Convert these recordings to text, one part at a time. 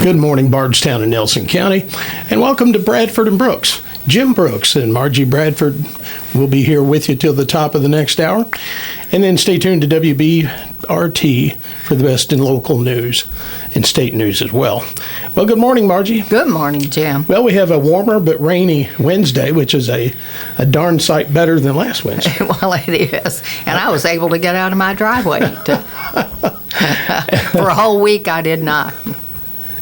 Good morning, Bardstown and Nelson County, and welcome to Bradford and Brooks. Jim Brooks and Margie Bradford will be here with you till the top of the next hour. And then stay tuned to WBRT for the best in local news and state news as well. Well, good morning, Margie. Good morning, Jim. Well, we have a warmer but rainy Wednesday, which is a darn sight better than last Wednesday. Well, it is. And I was able to get out of my driveway. For a whole week, I did not.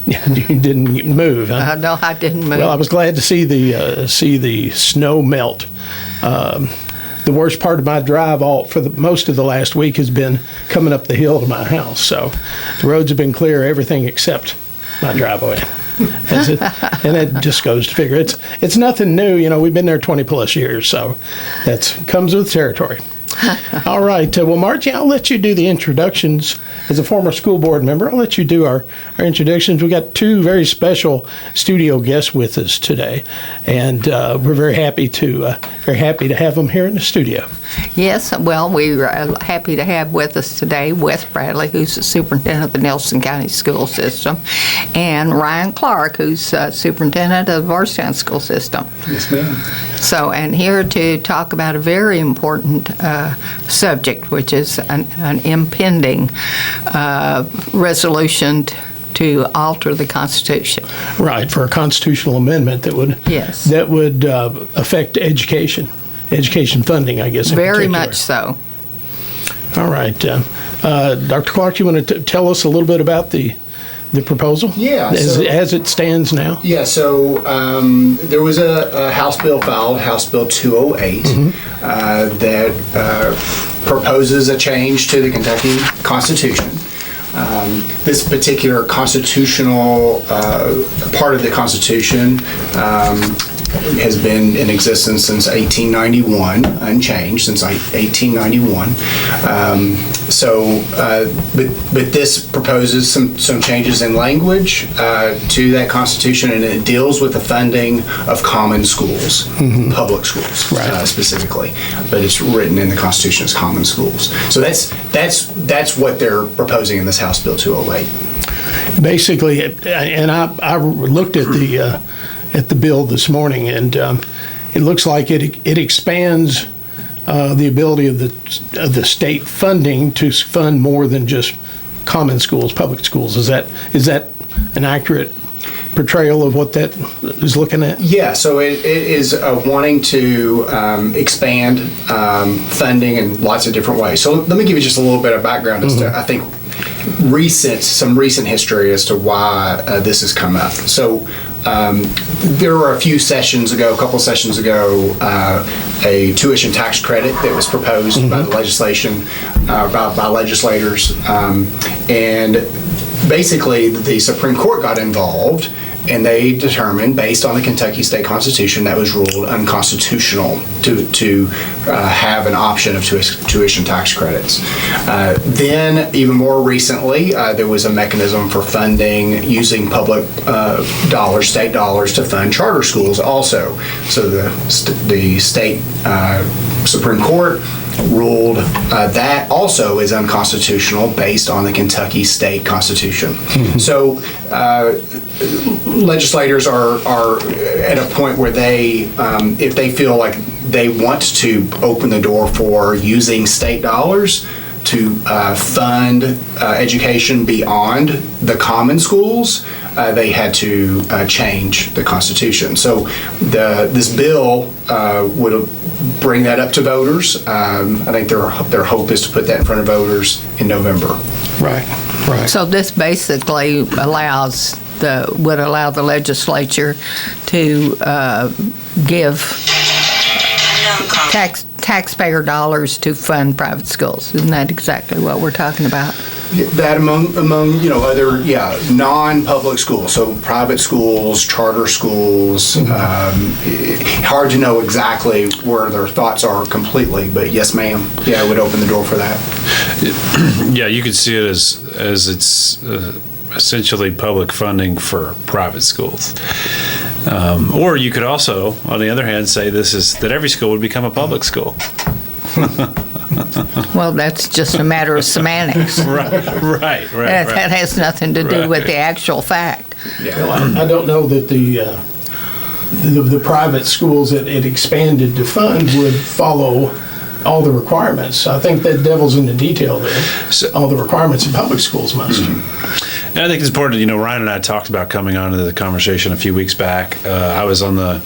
You didn't move, huh? No, I didn't move. Well, I was glad to see the snow melt. The worst part of my drive for most of the last week has been coming up the hill to my house. So the roads have been clear, everything except my driveway. And it just goes to figure. It's nothing new. You know, we've been there 20 plus years, so that comes with territory. All right. Well, Margie, I'll let you do the introductions. As a former school board member, I'll let you do our introductions. We got two very special studio guests with us today, and we're very happy to have them here in the studio. Yes. Well, we're happy to have with us today Wes Bradley, who's the superintendent of the Nelson County School System, and Ryan Clark, who's superintendent of the Bardstown School System. Yes, ma'am. So, and here to talk about a very important subject, which is an impending resolution to alter the Constitution. Right, for a constitutional amendment that would affect education funding, I guess. Very much so. All right, Dr. Clark, you want to tell us a little bit about the proposal? Yeah. As it stands now? Yeah, so there was a House bill filed, House Bill 208, that proposes a change to the Kentucky Constitution. This particular constitutional part of the Constitution has been in existence since 1891, unchanged since 1891. But this proposes some changes in language to that Constitution, and it deals with the funding of common schools, public schools, right. Specifically. But it's written in the Constitution as common schools. So that's what they're proposing in this House Bill 208. Basically, and I looked at the bill this morning, and it looks like it expands the ability of the state funding to fund more than just common schools, public schools. Is that an accurate portrayal of what that is looking at? Yeah, so it is wanting to expand funding in lots of different ways. So let me give you just a little bit of background as to, I think, some recent history as to why this has come up. So there were a couple sessions ago, a tuition tax credit that was proposed by the legislation, by legislators, and basically the Supreme Court got involved, and they determined, based on the Kentucky State Constitution, that was ruled unconstitutional to have an option of tuition tax credits. Then, even more recently, there was a mechanism for funding using public dollars, state dollars, to fund charter schools also. So the state Supreme Court ruled that also is unconstitutional based on the Kentucky State Constitution. So legislators are at a point where they, if they feel like they want to open the door for using state dollars to fund education beyond the common schools, they had to change the Constitution. So this bill would bring that up to voters. I think their hope is to put that in front of voters in November. Right. So this basically would allow the legislature to give taxpayer dollars to fund private schools. Isn't that exactly what we're talking about? That among other non-public schools, so private schools, charter schools. Hard to know exactly where their thoughts are completely, but yes, ma'am. Yeah, it would open the door for that. Yeah, you could see it as it's essentially public funding for private schools. Or you could also, on the other hand, say that every school would become a public school. Well, that's just a matter of semantics. Right. That has nothing to do with the actual fact. Well, I don't know that the private schools that it expanded to fund would follow all the requirements. I think that devil's in the detail there. All the requirements in public schools must. And I think it's important, Ryan and I talked about coming on to the conversation a few weeks back. I was on the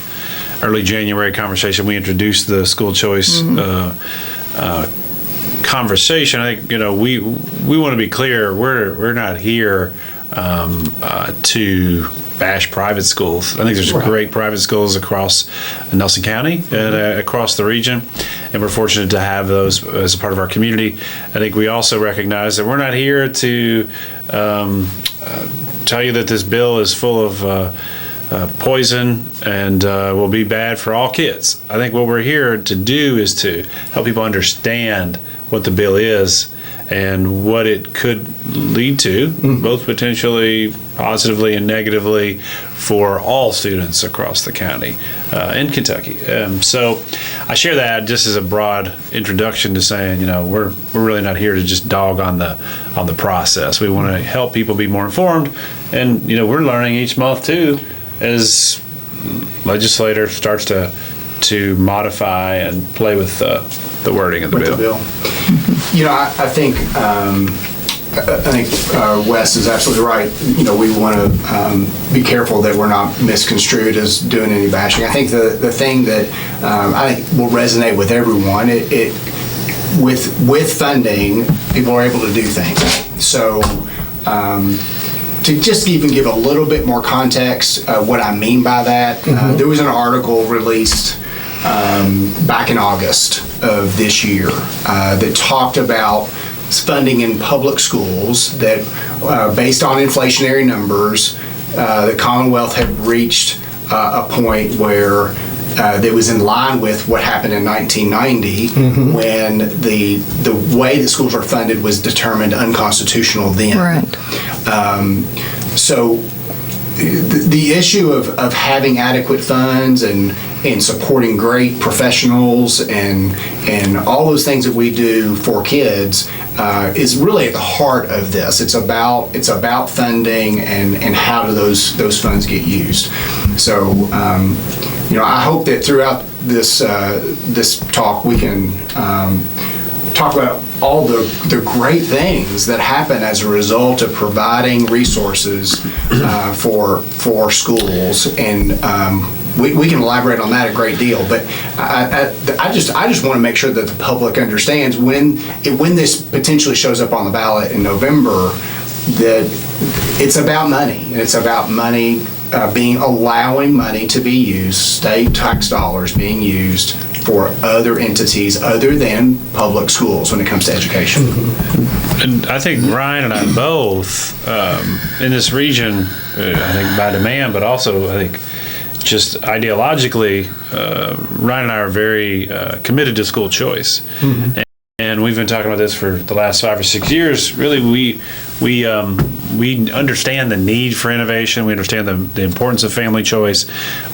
early January conversation. We introduced the school choice conversation. I think, we want to be clear, we're not here to bash private schools. I think there's great private schools across Nelson County and across the region, and we're fortunate to have those as a part of our community. I think we also recognize that we're not here to tell you that this bill is full of poison and will be bad for all kids. I think what we're here to do is to help people understand what the bill is and what it could lead to, both potentially positively and negatively for all students across the county in Kentucky. So I share that just as a broad introduction to saying, we're really not here to just dog on the process. We want to help people be more informed, and we're learning each month too as legislator starts to modify and play with the wording of the bill. I think Wes is absolutely right. We want to be careful that we're not misconstrued as doing any bashing. I think the thing that I think will resonate with everyone, with funding, people are able to do things. So to just even give a little bit more context, what I mean by that, there was an article released back in August of this year that talked about funding in public schools that, based on inflationary numbers, the Commonwealth had reached a point where that was in line with what happened in 1990 when the way that schools were funded was determined unconstitutional then. Right. So the issue of having adequate funds and supporting great professionals and all those things that we do for kids is really at the heart of this. It's about funding and how do those funds get used. So I hope that throughout this talk we can talk about all the great things that happen as a result of providing resources for schools, and we can elaborate on that a great deal. But I just want to make sure that the public understands when this potentially shows up on the ballot in November that it's about money, and it's about money allowing money to be used, state tax dollars being used for other entities other than public schools when it comes to education. And I think Ryan and I both, in this region, I think by demand, but also I think just ideologically, Ryan and I are very committed to school choice. And we've been talking about this for the last 5 or 6 years. Really, we understand the need for innovation. We understand the importance of family choice.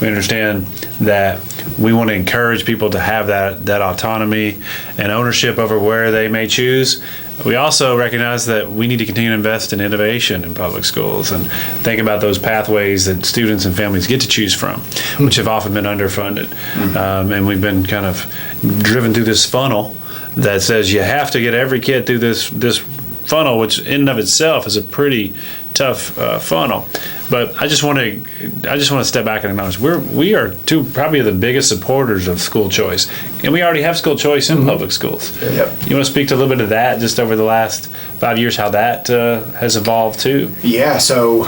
We understand that we want to encourage people to have that autonomy and ownership over where they may choose. We also recognize that we need to continue to invest in innovation in public schools and think about those pathways that students and families get to choose from, which have often been underfunded. And we've been kind of driven through this funnel that says you have to get every kid through this funnel, which in and of itself is a pretty tough funnel. But I just want to step back and acknowledge we are two probably the biggest supporters of school choice, and we already have school choice in public schools. Yep. You want to speak to a little bit of that just over the last 5 years, how that has evolved too? Yeah. So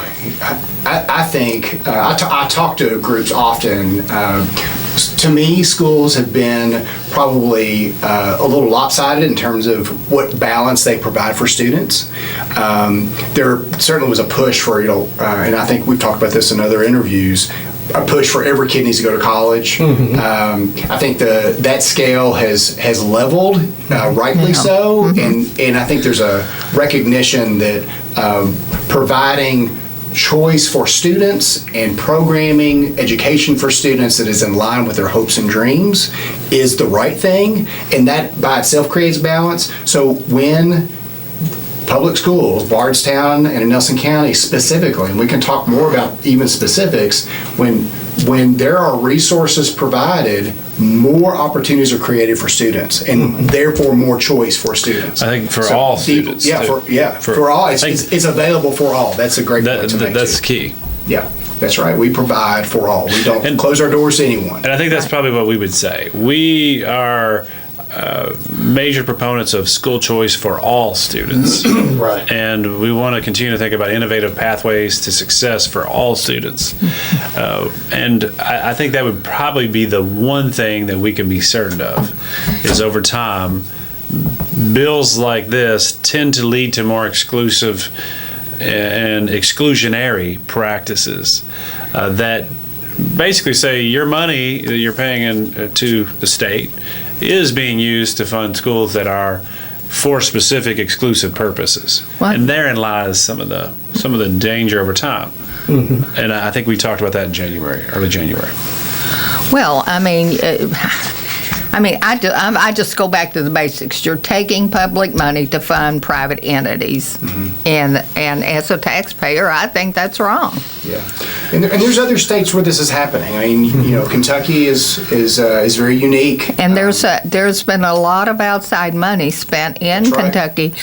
I think I talk to groups often. To me, schools have been probably a little lopsided in terms of what balance they provide for students. There certainly was a push for, and I think we've talked about this in other interviews, a push for every kid needs to go to college. I think that scale has leveled, rightly so, and I think there's a recognition that providing choice for students and programming education for students that is in line with their hopes and dreams is the right thing, and that by itself creates balance. So when public schools, Bardstown and in Nelson County specifically, and we can talk more about even specifics, when there are resources provided, more opportunities are created for students, and therefore more choice for students. I think for all students. For all. It's available for all. That's a great point to make. That's key. Yeah, that's right. We provide for all. We don't close our doors to anyone. And I think that's probably what we would say. We are major proponents of school choice for all students. Right. And we want to continue to think about innovative pathways to success for all students. And I think that would probably be the one thing that we can be certain of, is over time, bills like this tend to lead to more exclusive and exclusionary practices that basically say your money that you're paying to the state is being used to fund schools that are for specific exclusive purposes. What? And therein lies some of the danger over time. Mm-hmm. And I think we talked about that in early January. Well, I just go back to the basics. You're taking public money to fund private entities, and as a taxpayer, I think that's wrong. Yeah, and there's other states where this is happening. I mean, Kentucky is very unique. And there's been a lot of outside money spent in That's right. Kentucky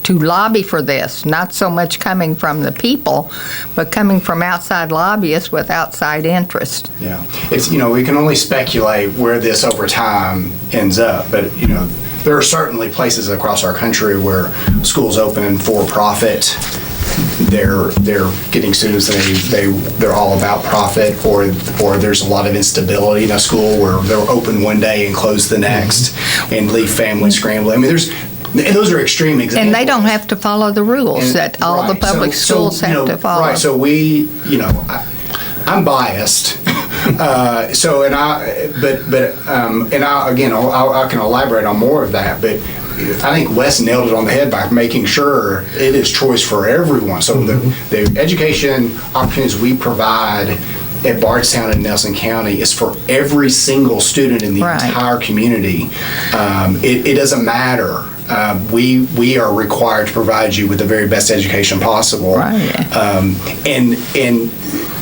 to lobby for this, not so much coming from the people, but coming from outside lobbyists with outside interest. Yeah, it's we can only speculate where this over time ends up, but there are certainly places across our country where schools open for profit. They're getting students they're all about profit, or there's a lot of instability in a school where they're open one day and close the next, and leave families scrambling. I mean, those are extreme examples. And they don't have to follow the rules that all the public schools have to follow. Right. So I'm biased. I can elaborate on more of that, but I think Wes nailed it on the head by making sure it is choice for everyone. So the education opportunities we provide at Bardstown and Nelson County is for every single student in the entire community. It doesn't matter. We are required to provide you with the very best education possible. Right. And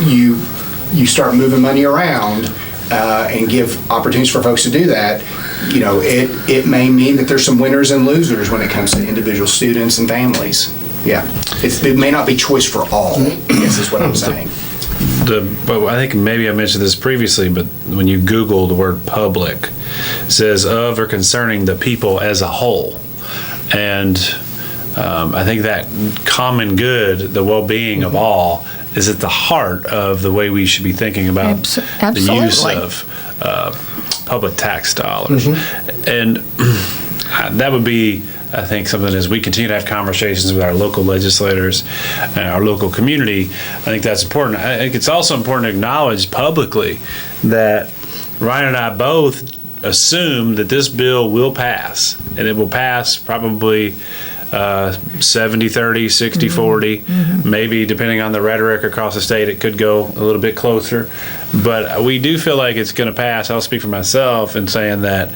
you start moving money around and give opportunities for folks to do that. It may mean that there's some winners and losers when it comes to individual students and families. Yeah, it may not be choice for all, I guess is what I'm saying. I think maybe I mentioned this previously, but when you Google the word public, it says of or concerning the people as a whole. And I think that common good, the well-being of all, is at the heart of the way we should be thinking about the use of public tax dollars. And that would be, I think, something as we continue to have conversations with our local legislators and our local community, I think that's important. I think it's also important to acknowledge publicly that Ryan and I both assume that this bill will pass, and it will pass probably 70-30, 60-40, maybe depending on the rhetoric across the state, it could go a little bit closer. But we do feel like it's going to pass. I'll speak for myself in saying that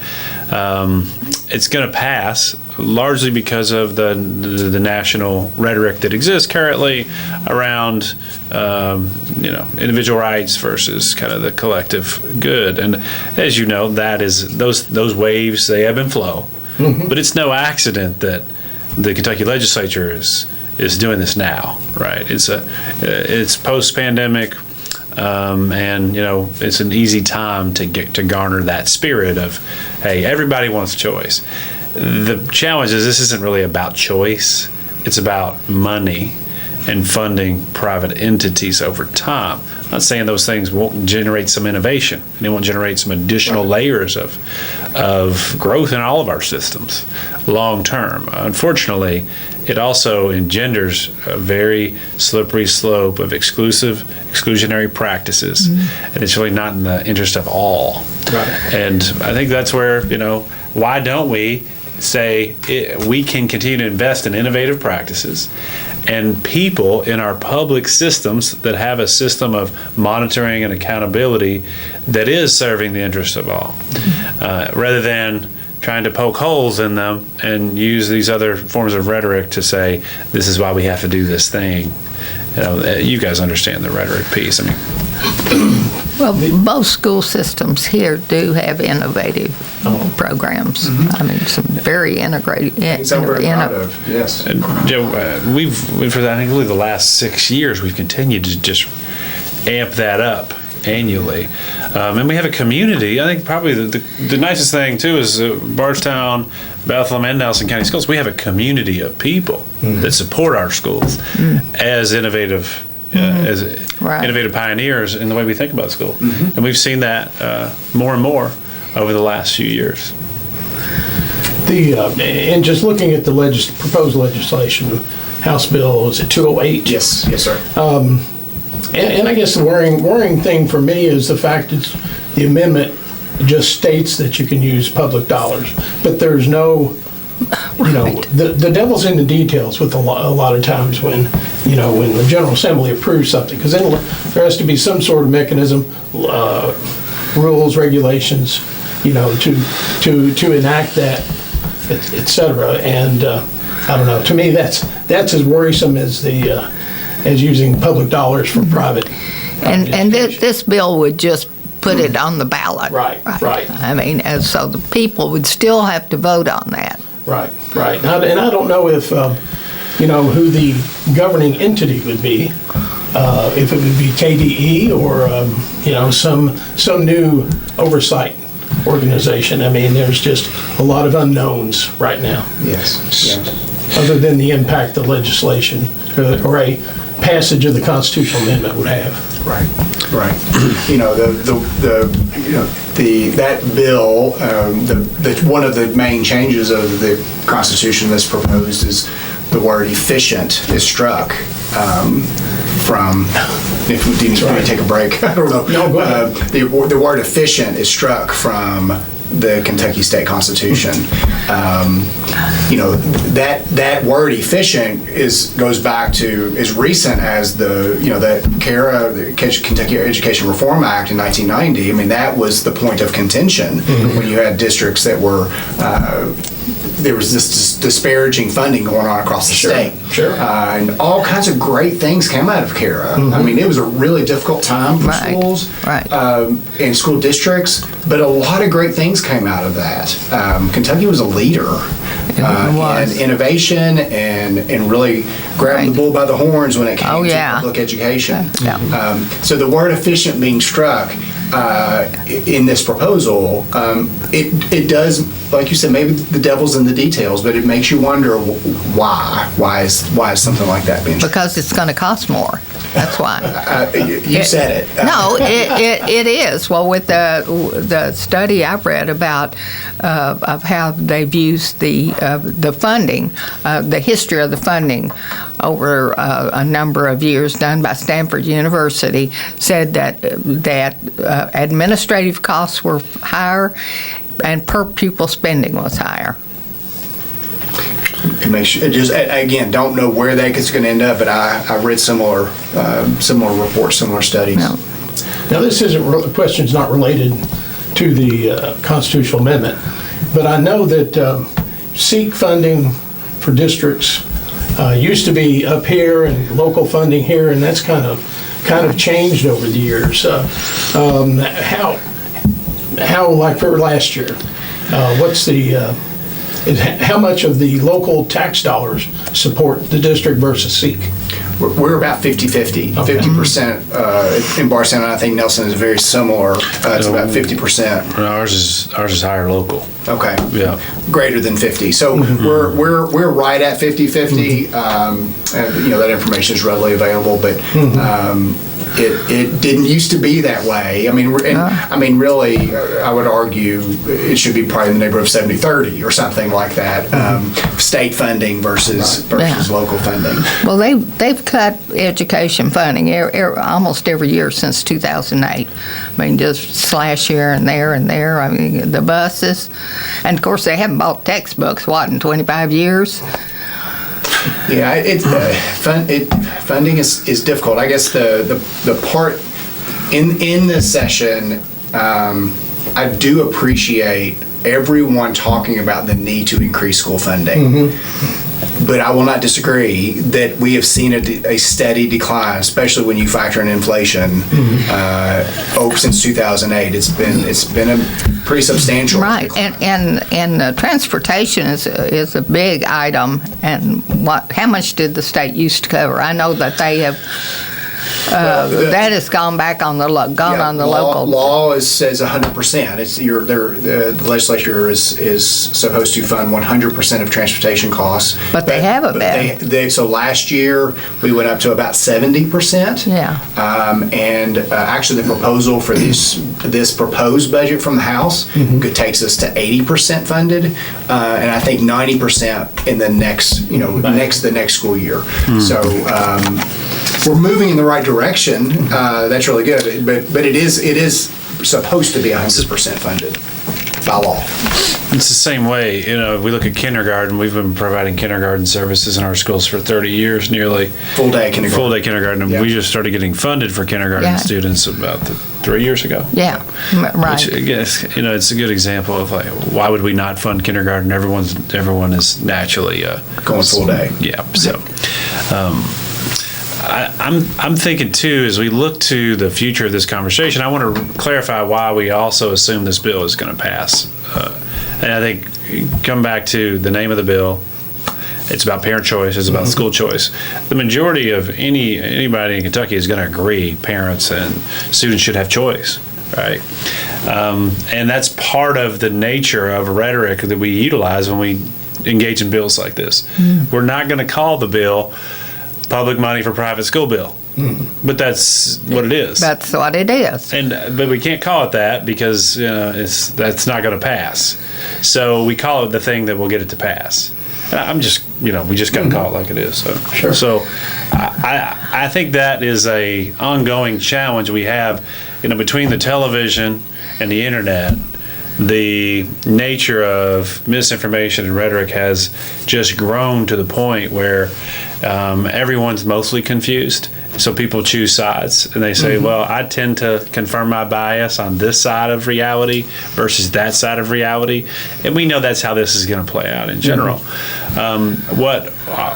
it's going to pass largely because of the national rhetoric that exists currently around individual rights versus kind of the collective good. And as you know, that is those waves, they ebb and flow. But it's no accident that the Kentucky legislature is doing this now, right? It's post-pandemic, and it's an easy time to garner that spirit of, hey, everybody wants choice. The challenge is this isn't really about choice; it's about money and funding private entities over time. I'm not saying those things won't generate some innovation. They won't generate some additional layers of growth in all of our systems long term. Unfortunately, it also engenders a very slippery slope of exclusionary practices, and it's really not in the interest of all. Right. And I think that's where, why don't we say we can continue to invest in innovative practices and people in our public systems that have a system of monitoring and accountability that is serving the interest of all, rather than trying to poke holes in them and use these other forms of rhetoric to say, this is why we have to do this thing. You guys understand the rhetoric piece. I mean, well, both school systems here do have innovative programs. I mean, some very integrated. Things I'm very proud of, yes. And Joe, for I think the last 6 years, we've continued to just amp that up annually. And we have a community. I think probably the nicest thing, too, is Bardstown, Bethlehem, and Nelson County Schools. We have a community of people that support our schools as innovative innovative pioneers in the way we think about school. And we've seen that more and more over the last few years. And just looking at the proposed legislation, House Bill, is it 208? Yes, sir. And I guess the worrying thing for me is the fact that the amendment just states that you can use public dollars, but there's no, the devil's in the details with a lot of times when the General Assembly approves something, because then there has to be some sort of mechanism, rules, regulations, to enact that, et cetera. And I don't know. To me, that's as worrisome as as using public dollars for private. And this bill would just put it on the ballot. Right. I mean, and so the people would still have to vote on that. Right. And I don't know if, who the governing entity would be, if it would be KDE or, some new oversight organization. I mean, there's just a lot of unknowns right now. Yes. Other than the impact the legislation or a passage of the constitutional amendment would have. Right. That bill, one of the main changes of the Constitution that's proposed is the word efficient is struck from. If we didn't take a break, I don't know. No, go ahead. The word efficient is struck from the Kentucky State Constitution. That word efficient goes back to as recent as that CARA, the Kentucky Education Reform Act in 1990. I mean, that was the point of contention when you had districts that were there was this disparaging funding going on across the state. Sure. And all kinds of great things came out of CARA. I mean, it was a really difficult time for schools and school districts, but a lot of great things came out of that. Kentucky was a leader in innovation and really grabbed the bull by the horns when it came to public education. So the word efficient being struck in this proposal, it does, like you said, maybe the devil's in the details, but it makes you wonder why. Why is something like that being struck? Because it's going to cost more. That's why. You said it. No, it is. Well, with the study I've read about of how they've used the funding, the history of the funding over a number of years done by Stanford University, said that administrative costs were higher and per pupil spending was higher. Again, don't know where that's going to end up, but I read similar reports, similar studies. Now, this the question's not related to the constitutional amendment, but I know that SEEK funding for districts used to be up here and local funding here, and that's kind of changed over the years. How like for last year, what's the how much of the local tax dollars support the district versus SEEK? We're about 50-50. 50% in Bardstown, and I think Nelson is very similar. It's about 50%. Ours is higher local. Okay. Yeah. Greater than 50. So we're right at 50-50. That information is readily available, but it didn't used to be that way. I mean, really, I would argue it should be probably in the neighborhood of 70-30 or something like that. State funding versus local funding. Well, they've cut education funding almost every year since 2008. I mean, just slash here and there and there. I mean, the buses, And of course, they haven't bought textbooks, in 25 years? Yeah, funding is difficult. I guess the part in this session, I do appreciate everyone talking about the need to increase school funding. But I will not disagree that we have seen a steady decline, especially when you factor in inflation. Since 2008, it's been a pretty substantial decline. And transportation is a big item. And how much did the state used to cover? I know that they have. That has gone back on the local. Law says 100%. It's the legislature is supposed to fund 100% of transportation costs. But they haven't been. So last year we went up to about 70%. Yeah. And actually the proposal for this proposed budget from the House takes us to 80% funded, and I think 90% in the next school year. So. We're moving in the right direction. That's really good. But it is supposed to be 100% funded by law. It's the same way. If we look at kindergarten, we've been providing kindergarten services in our schools for 30 years, nearly. Full day kindergarten. And we just started getting funded for kindergarten students about 3 years ago. Yeah, right. Which, I guess, it's a good example of why would we not fund kindergarten? Everyone is naturally going full day. Yeah. So. I'm thinking too, as we look to the future of this conversation, I want to clarify why we also assume this bill is going to pass. And I think come back to the name of the bill. It's about parent choice. It's about school choice. The majority of anybody in Kentucky is going to agree parents and students should have choice, right? And that's part of the nature of rhetoric that we utilize when we engage in bills like this. We're not going to call the bill public money for private school bill, but that's what it is. That's what it is. But we can't call it that because that's not going to pass. So we call it the thing that will get it to pass. I'm just we just got to call it like it is. So, sure. So I think that is a ongoing challenge we have, between the television and the internet. The nature of misinformation and rhetoric has just grown to the point where everyone's mostly confused. So people choose sides and they say, well, I tend to confirm my bias on this side of reality versus that side of reality. And we know that's how this is going to play out in general. What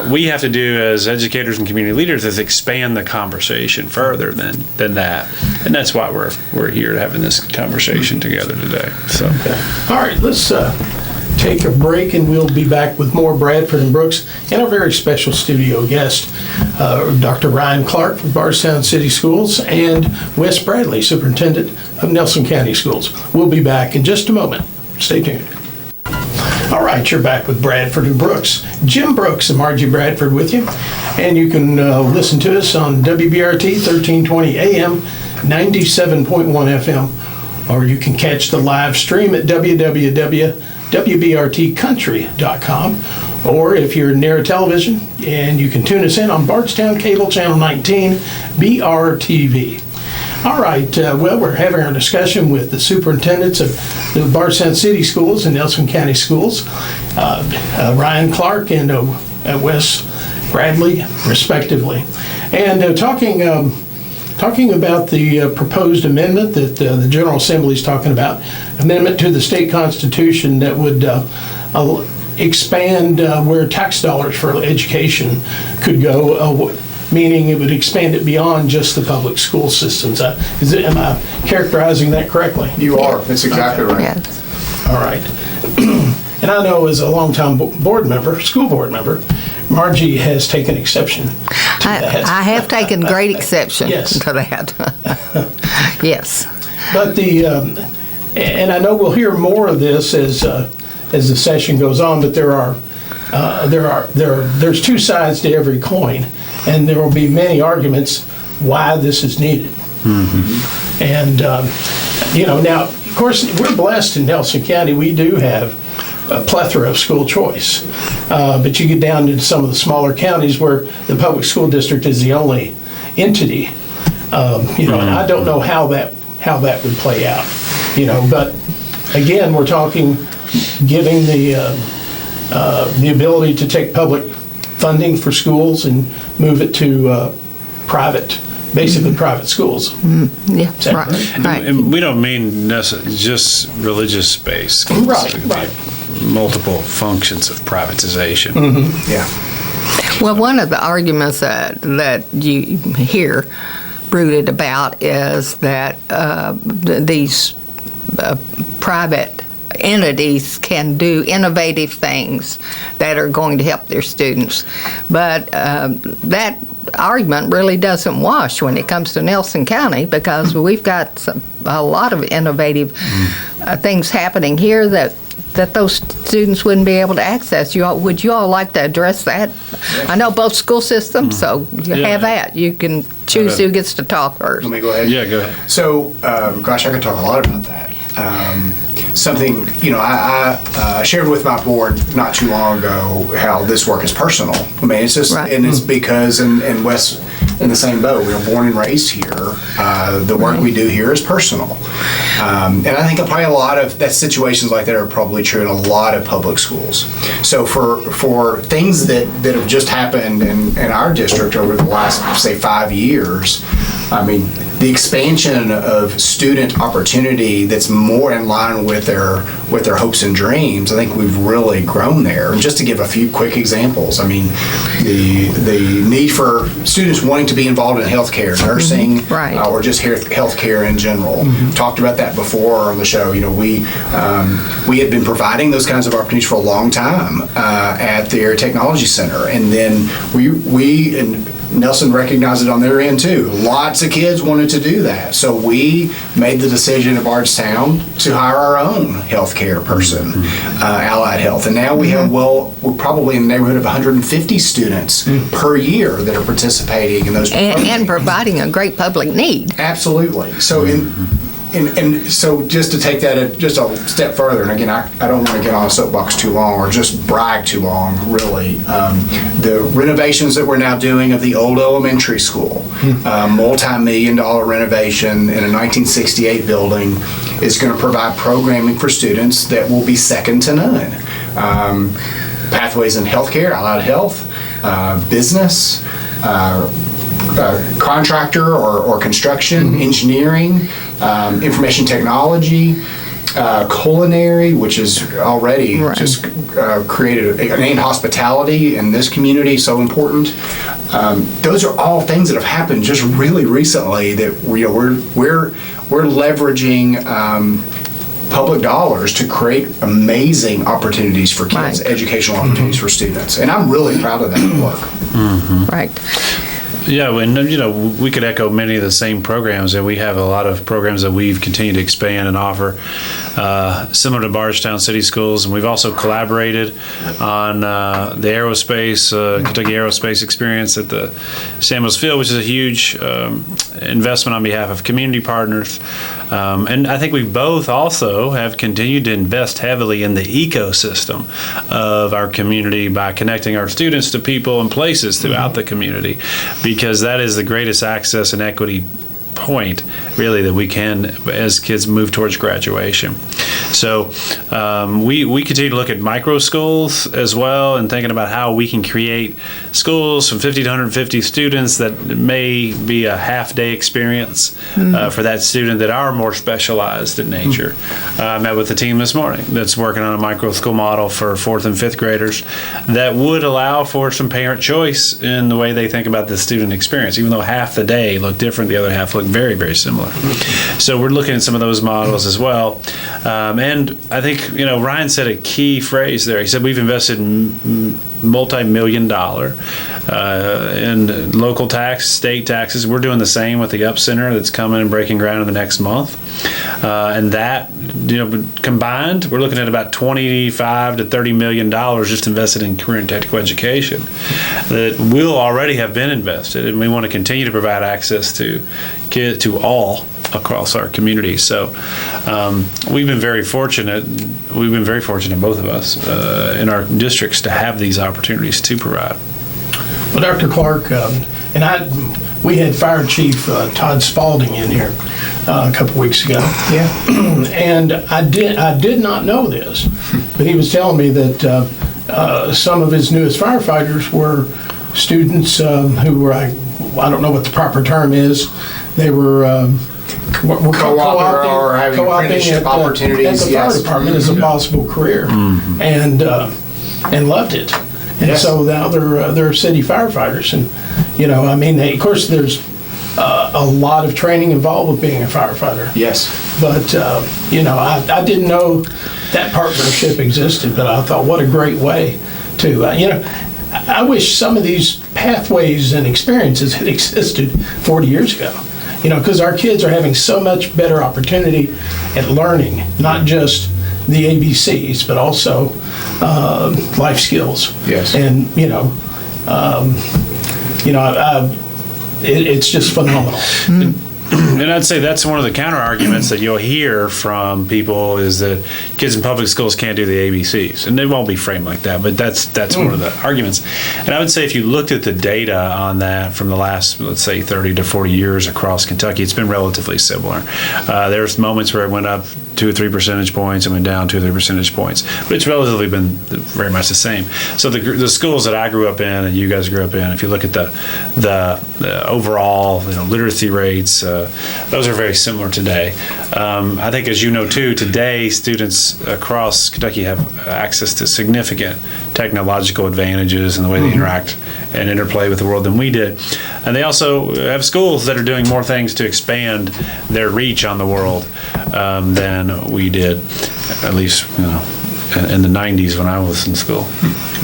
we have to do as educators and community leaders is expand the conversation further than that. And that's why we're here having this conversation together today. So, all right, let's take a break, and we'll be back with more Bradford and Brooks and our very special studio guest, Dr. Ryan Clark from Bardstown City Schools and Wes Bradley, Superintendent of Nelson County Schools. We'll be back in just a moment. Stay tuned. All right, you're back with Bradford and Brooks. Jim Brooks and Margie Bradford with you. And you can listen to us on WBRT 1320 AM, 97.1 FM, or you can catch the live stream at www.wbrtcountry.com. Or if you're near a television, and you can tune us in on Bardstown Cable Channel 19, BRTV. All right, well, we're having our discussion with the superintendents of the Bardstown City Schools and Nelson County Schools, Ryan Clark and Wes Bradley, respectively. And talking about the proposed amendment that the General Assembly is talking about, amendment to the state constitution that would expand where tax dollars for education could go, meaning it would expand it beyond just the public school systems. Am I characterizing that correctly? You are. That's exactly right. Yes. All right. And I know as a longtime school board member, Margie has taken exception to that. I have taken great exception Yes. to that. Yes. But and I know we'll hear more of this as the session goes on. But there's two sides to every coin, and there will be many arguments why this is needed. And now, of course, we're blessed in Nelson County. We do have a plethora of school choice, but you get down into some of the smaller counties where the public school district is the only entity. And I don't know how that would play out. But again, we're talking giving the ability to take public funding for schools and move it to private, basically private schools. Yeah, Is that right, correct? right. And we don't mean just religious-based schools. Right, It could be right. multiple functions of privatization. Yeah. Well, one of the arguments that you hear bruited about is that these private entities can do innovative things that are going to help their students. But that argument really doesn't wash when it comes to Nelson County, because we've got a lot of innovative things happening here that those students wouldn't be able to access. Would you all like to address that? Yeah. I know both school systems, so you Yeah. have that. You can choose who gets to talk first. Let me go ahead. Yeah, go ahead. So, gosh, I could talk a lot about that. Something, I shared with my board not too long ago how this work is personal. I mean, it's just, Right. and it's because, and Wes in the same boat, we were born and raised here. The work we do here is personal. And I think probably a lot of that situations like that are probably true in a lot of public schools. So for things that have just happened in our district over the last, say, 5 years, I mean, the expansion of student opportunity that's more in line with their hopes and dreams, I think we've really grown there. And just to give a few quick examples, I mean, the need for students wanting to be involved in healthcare, nursing, Right. Or just healthcare in general. Talked about that before on the show. We had been providing those kinds of opportunities for a long time at the Area Technology Center, and then we and Nelson recognized it on their end too. Lots of kids wanted to do that. So we made the decision at Bardstown to hire our own healthcare person, Allied Health. And now we have, we're probably in the neighborhood of 150 students per year that are participating in those programs. And providing a great public need. Absolutely. So and so just to take that just a step further, and again, I don't want to get on a soapbox too long or just brag too long, really. The renovations that we're now doing of the old elementary school, multi-million-dollar renovation in a 1968 building, is going to provide programming for students that will be second to none. Pathways in healthcare, Allied Health, business, contractor or construction, engineering, information technology, culinary, which is already Right. just created and hospitality in this community, so important. Those are all things that have happened just really recently that we're leveraging public dollars to create amazing opportunities for kids, Right. educational opportunities for students, and I'm really proud of that work. Right. Yeah, and we could echo many of the same programs, and we have a lot of programs that we've continued to expand and offer, similar to Bardstown City Schools. And we've also collaborated on the aerospace, Kentucky Aerospace experience at the Samuels Field, which is a huge investment on behalf of community partners. And I think we both also have continued to invest heavily in the ecosystem of our community by connecting our students to people and places throughout the community, because that is the greatest access and equity point, really, that we can as kids move towards graduation. So we continue to look at micro schools as well, and thinking about how we can create schools from 50 to 150 students that may be a half-day experience for that student that are more specialized in nature. I met with the team this morning that's working on a micro school model for 4th and 5th graders that would allow for some parent choice in the way they think about the student experience, even though half the day looked different, the other half looked very, very similar. So we're looking at some of those models as well. And I think, Ryan said a key phrase there. He said we've invested multi-million-dollar in local tax, state taxes. We're doing the same with the Up Center that's coming and breaking ground in the next month. And that, combined, we're looking at about $25 to $30 million just invested in career and technical education that will already have been invested, and we want to continue to provide access to kids, to all across our community. So we've been very fortunate. We've been very fortunate, both of us, in our districts, to have these opportunities to provide. Well, Dr. Clark, we had Fire Chief Todd Spalding in here a couple weeks ago. Yeah. And I did not know this, but he was telling me that some of his newest firefighters were students who were, I don't know what the proper term is, they were co-opting or having apprenticeship opportunities at the fire department as a possible career, and loved it. And so now they're city firefighters, and I mean, of course, there's a lot of training involved with being a firefighter. Yes. But I didn't know that partnership existed. But I thought, what a great way to I wish some of these pathways and experiences had existed 40 years ago. Because our kids are having so much better opportunity at learning, not just the ABCs, but also life skills. Yes. And it's just phenomenal. And I'd say that's one of the counter arguments that you'll hear from people is that kids in public schools can't do the ABCs, and they won't be framed like that, but that's one of the arguments. And I would say if you looked at the data on that from the last, let's say, 30 to 40 years across Kentucky, it's been relatively similar. There's moments where it went up 2 or 3 percentage points and went down 2 or 3 percentage points, but it's relatively been very much the same. So the schools that I grew up in and you guys grew up in, if you look at the overall literacy rates, those are very similar today. I think, as you know too, today students across Kentucky have access to significant technological advantages in the way they interact and interplay with the world than we did. And they also have schools that are doing more things to expand their reach on the world than we did, at least in the 90s when I was in school.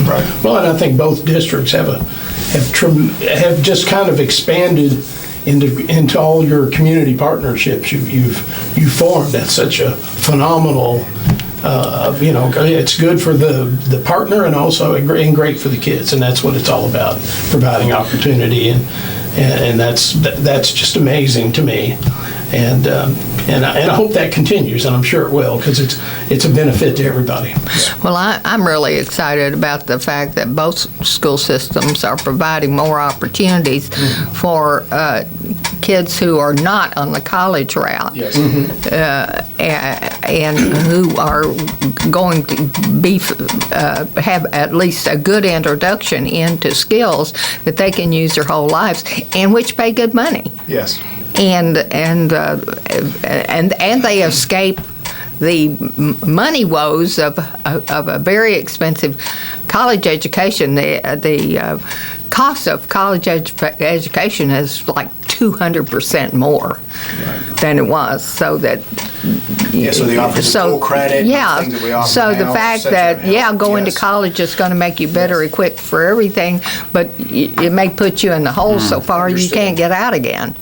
Right. Well, and I think both districts have just kind of expanded into all your community partnerships you've formed. That's such a phenomenal. It's good for the partner and also great for the kids, and that's what it's all about, providing opportunity, and that's just amazing to me. And I hope that continues, and I'm sure it will, because it's a benefit to everybody. Well, I'm really excited about the fact that both school systems are providing more opportunities for kids who are not on the college route. Yes. And who are going to have at least a good introduction into skills that they can use their whole lives, and which pay good money. Yes. And they escape the money woes of a very expensive college education. The cost of college education is like 200% more than it was. So that so they offer full credit. Things that we offer so now, the fact that going to college is going to make you better equipped for everything, but it may put you in the hole so far you can't get out again.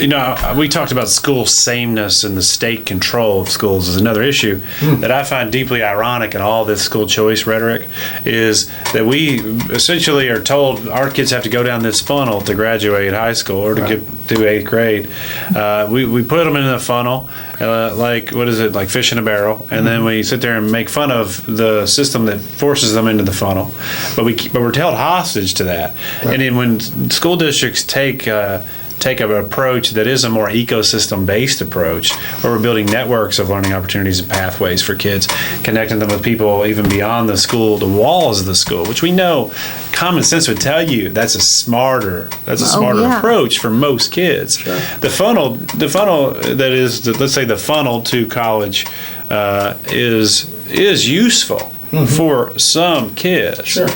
We talked about school sameness and the state control of schools is another issue that I find deeply ironic in all this school choice rhetoric, is that we essentially are told our kids have to go down this funnel to graduate high school or to get through 8th grade. We put them in the funnel, like fish in a barrel, and then we sit there and make fun of the system that forces them into the funnel. But we're held hostage to that. Right. And then when school districts take an approach that is a more ecosystem-based approach, where we're building networks of learning opportunities and pathways for kids, connecting them with people even beyond the school, the walls of the school, which we know common sense would tell you that's a smarter approach for most kids. Sure. The funnel that is, let's say the funnel to college is useful for some kids. Sure.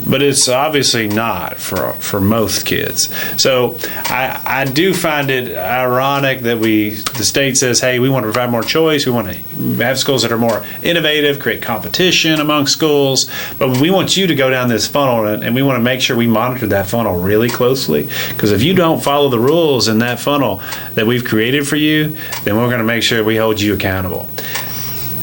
But it's obviously not for most kids. So I do find it ironic that the state says, hey, we want to provide more choice. We want to have schools that are more innovative, create competition among schools. But we want you to go down this funnel, and we want to make sure we monitor that funnel really closely. Because if you don't follow the rules in that funnel that we've created for you, then we're going to make sure we hold you accountable.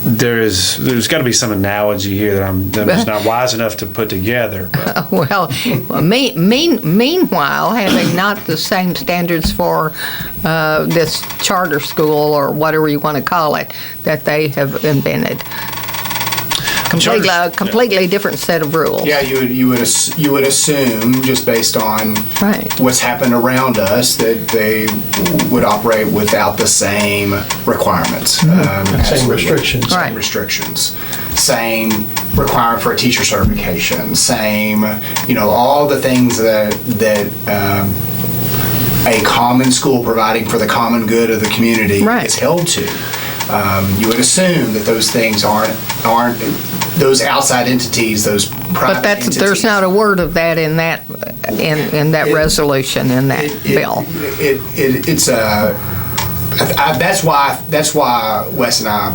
There's got to be some analogy here that I'm just not wise enough to put together. Well, meanwhile, having not the same standards for this charter school or whatever you want to call it that they have invented. completely different set of rules. Yeah, you would assume, just based on what's happened around us, that they would operate without the same requirements, same restrictions, same requirement for a teacher certification, same, all the things that a common school providing for the common good of the community is held to. You would assume that those things aren't those outside entities, those private entities. But there's not a word of that in that resolution in that bill. That's why Wes and I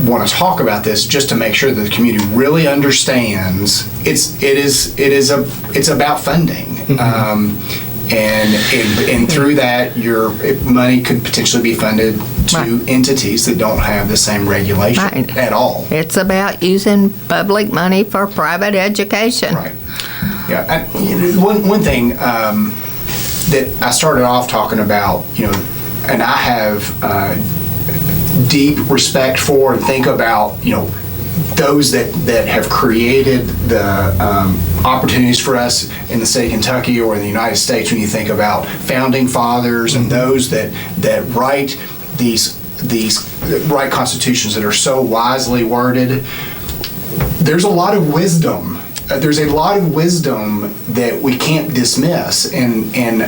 want to talk about this, just to make sure that the community really understands it's about funding. And through that, your money could potentially be funded to entities that don't have the same regulation at all. It's about using public money for private education. Right. Yeah. One thing that I started off talking about, and I have deep respect for and think about, those that have created the opportunities for us in the state of Kentucky or in the United States. When you think about founding fathers and those that write these write constitutions that are so wisely worded, there's a lot of wisdom. There's a lot of wisdom that we can't dismiss, and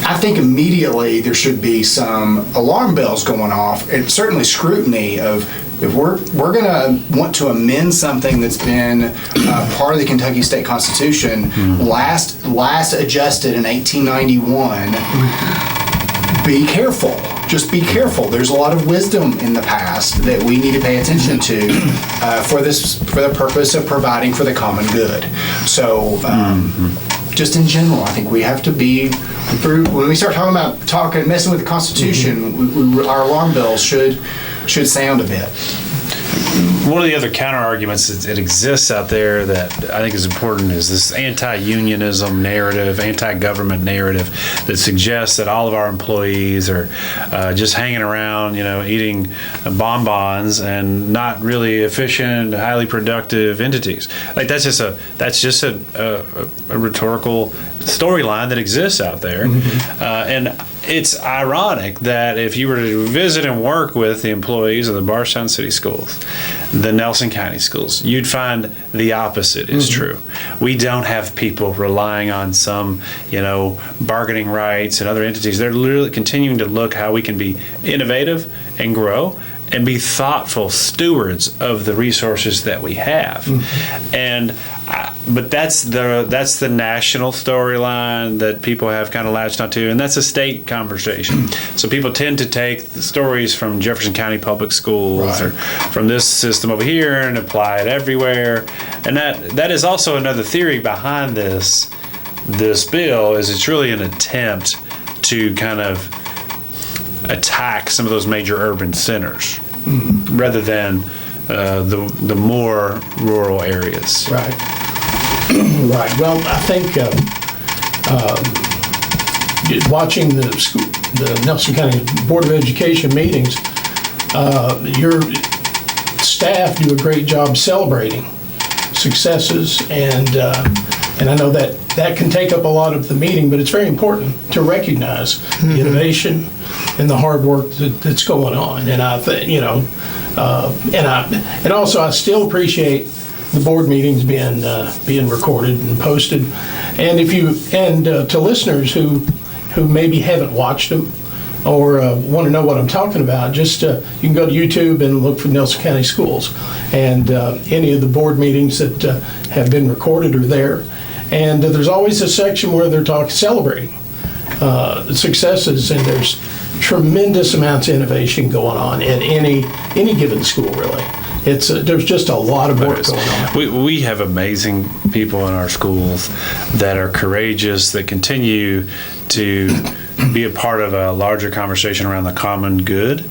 I think immediately there should be some alarm bells going off, and certainly scrutiny of, if we're going to want to amend something that's been part of the Kentucky State Constitution, last adjusted in 1891, be careful. Just be careful. There's a lot of wisdom in the past that we need to pay attention to for the purpose of providing for the common good. So, just in general, I think we have to be, when we start messing with the Constitution, our alarm bells should sound a bit. One of the other counter arguments that exists out there that I think is important is this anti-unionism narrative, anti-government narrative that suggests that all of our employees are just hanging around, eating bonbons and not really efficient, highly productive entities. Like that's just a rhetorical storyline that exists out there, and it's ironic that if you were to visit and work with the employees of the Bardstown City Schools, the Nelson County Schools, you'd find the opposite is true. We don't have people relying on some, bargaining rights and other entities. They're literally continuing to look how we can be innovative and grow and be thoughtful stewards of the resources that we have. But that's the national storyline that people have kind of latched onto, and that's a state conversation. So people tend to take the stories from Jefferson County Public Schools or from this system over here and apply it everywhere. And that is also another theory behind this bill, is it's really an attempt to kind of attack some of those major urban centers rather than the more rural areas. Right. Right. Well, I think watching the Nelson County Board of Education meetings, your staff do a great job celebrating successes, and I know that can take up a lot of the meeting, but it's very important to recognize the innovation and the hard work that's going on. And I think, and also I still appreciate the board meetings being recorded and posted. And to listeners who maybe haven't watched them or want to know what I'm talking about, just you can go to YouTube and look for Nelson County Schools, and any of the board meetings that have been recorded are there. And there's always a section where they're celebrating the successes, and there's tremendous amounts of innovation going on at any given school, really. There's just a lot of work going on. We have amazing people in our schools that are courageous, that continue to be a part of a larger conversation around the common good.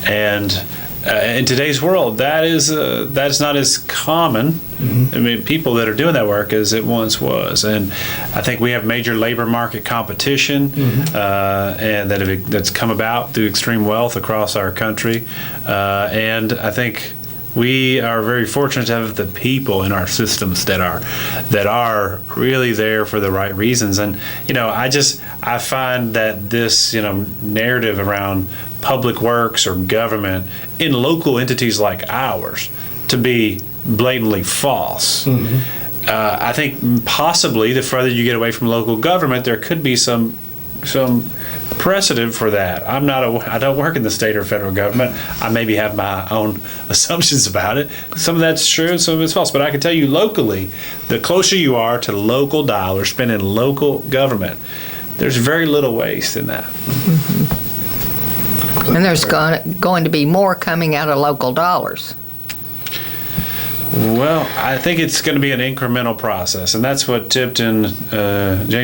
And in today's world, that's not as common. I mean, people that are doing that work as it once was. And I think we have major labor market competition and that's come about through extreme wealth across our country. And I think we are very fortunate to have the people in our systems that are really there for the right reasons. And I find that this narrative around public works or government in local entities like ours to be blatantly false. I think possibly the further you get away from local government, there could be some precedent for that. I don't work in the state or federal government. I maybe have my own assumptions about it. Some of that's true, some of it's false. But I can tell you locally, the closer you are to local dollars spent in local government, there's very little waste in that. And there's going to be more coming out of local dollars. Well, I think it's going to be an incremental process, and that's what James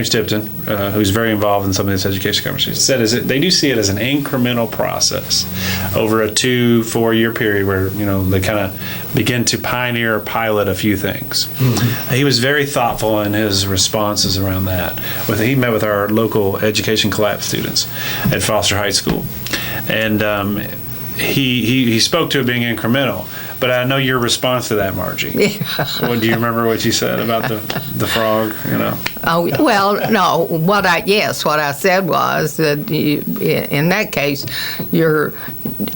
Tipton, who's very involved in some of this education conversations, said. Is they do see it as an incremental process over a 2-4 year period where they kind of begin to pioneer or pilot a few things. He was very thoughtful in his responses around that. He met with our local education collapse students at Foster High School, and he spoke to it being incremental. But I know your response to that, Margie. Yeah. Do you remember what you said about the frog? Oh well, no. What I said was that in that case, you're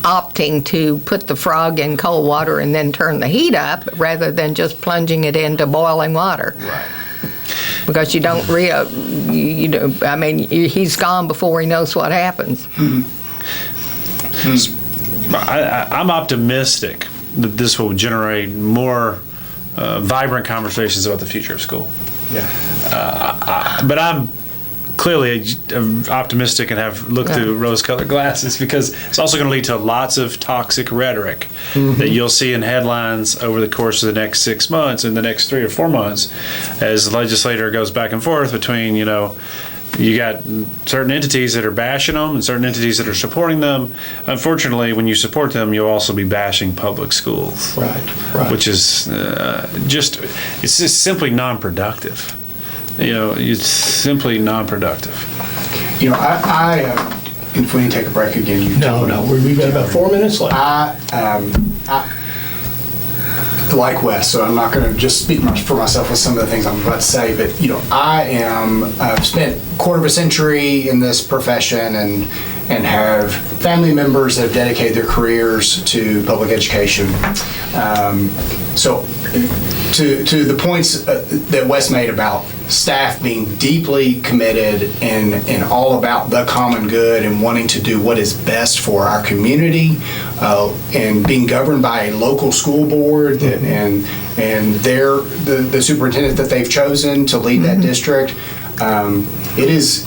opting to put the frog in cold water and then turn the heat up rather than just plunging it into boiling water. Right. Because you don't he's gone before he knows what happens. I'm optimistic that this will generate more vibrant conversations about the future of school. Yeah. But I'm clearly optimistic and have looked through rose-colored glasses because it's also going to lead to lots of toxic rhetoric that you'll see in headlines over the course of the next 6 months and the next 3 or 4 months as the legislator goes back and forth between, you got certain entities that are bashing them and certain entities that are supporting them. Unfortunately, when you support them, you'll also be bashing public schools. Right. Which is it's just simply non-productive. It's simply non-productive. If we need to take a break again, No, we've got about 4 minutes left. I like Wes, so I'm not going to just speak much for myself with some of the things I'm about to say, but I've spent a quarter of a century in this profession and have family members that have dedicated their careers to public education. So to the points that Wes made about staff being deeply committed and all about the common good and wanting to do what is best for our community, and being governed by a local school board and the superintendent that they've chosen to lead that district. It is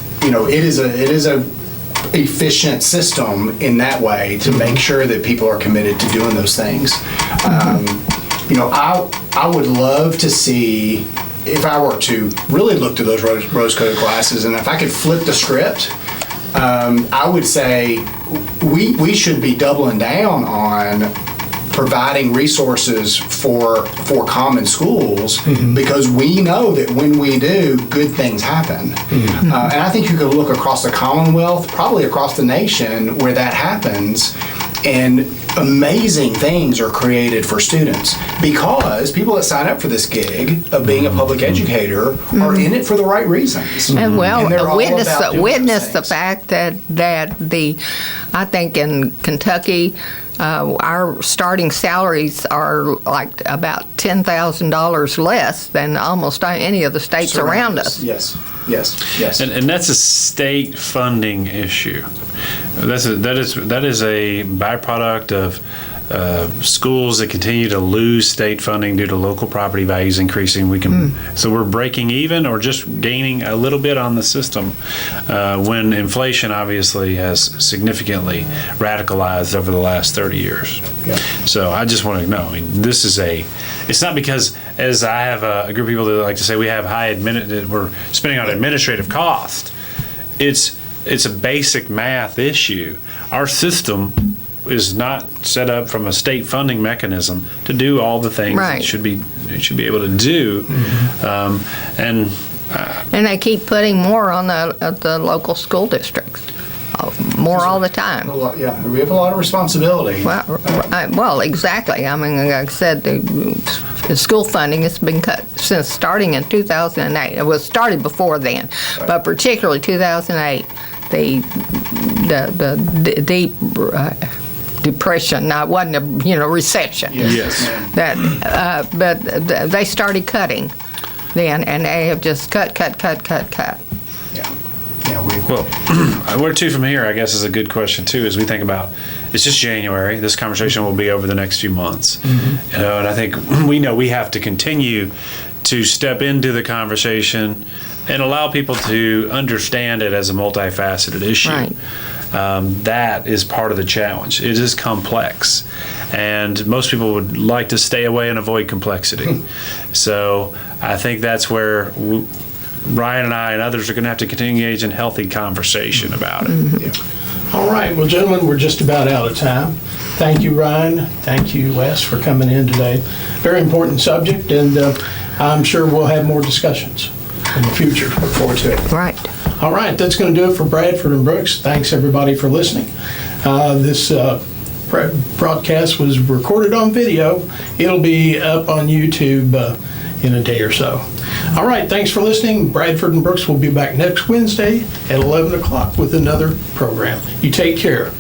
a efficient system in that way to make sure that people are committed to doing those things. I would love to see, if I were to really look through those rose-colored glasses, and if I could flip the script, I would say we should be doubling down on providing resources for common schools, because we know that when we do, good things happen. And I think you could look across the Commonwealth, probably across the nation, where that happens, and amazing things are created for students because people that sign up for this gig of being a public educator are in it for the right reasons. And witness the things. fact that I think in Kentucky, our starting salaries are like about $10,000 less than almost any of the states around us. Yes. And that's a state funding issue. That is a byproduct of schools that continue to lose state funding due to local property values increasing. So we're breaking even or just gaining a little bit on the system when inflation obviously has significantly radicalized over the last 30 years. Yeah. So I just want to know, this is it's not because, as I have a group of people that like to say we have we're spending on administrative cost. It's a basic math issue. Our system is not set up from a state funding mechanism to do all the things it should be able to do. And they keep putting more on the local school districts. more all the time. Yeah, we have a lot of responsibility. Well, exactly. I mean, like I said, the school funding has been cut since starting in 2008. It was started before then, but particularly 2008, the deep depression. Now, it wasn't a recession. Yes. But they started cutting then, and they have just cut. Yeah. Well, where to from here, I guess, is a good question, too, as we think about, it's just January. This conversation will be over the next few months. And I think we know we have to continue to step into the conversation and allow people to understand it as a multifaceted issue. Right. That is part of the challenge. It is complex, and most people would like to stay away and avoid complexity. So I think that's where Ryan and I and others are going to have to continue to engage in healthy conversation about it. Yeah. All right. Well, gentlemen, we're just about out of time. Thank you, Ryan. Thank you, Wes, for coming in today. Very important subject, and I'm sure we'll have more discussions in the future. Look forward to it. Right. All right. That's going to do it for Bradford and Brooks. Thanks, everybody, for listening. This broadcast was recorded on video. It'll be up on YouTube in a day or so. All right, thanks for listening. Bradford and Brooks will be back next Wednesday at 11 o'clock with another program. You take care.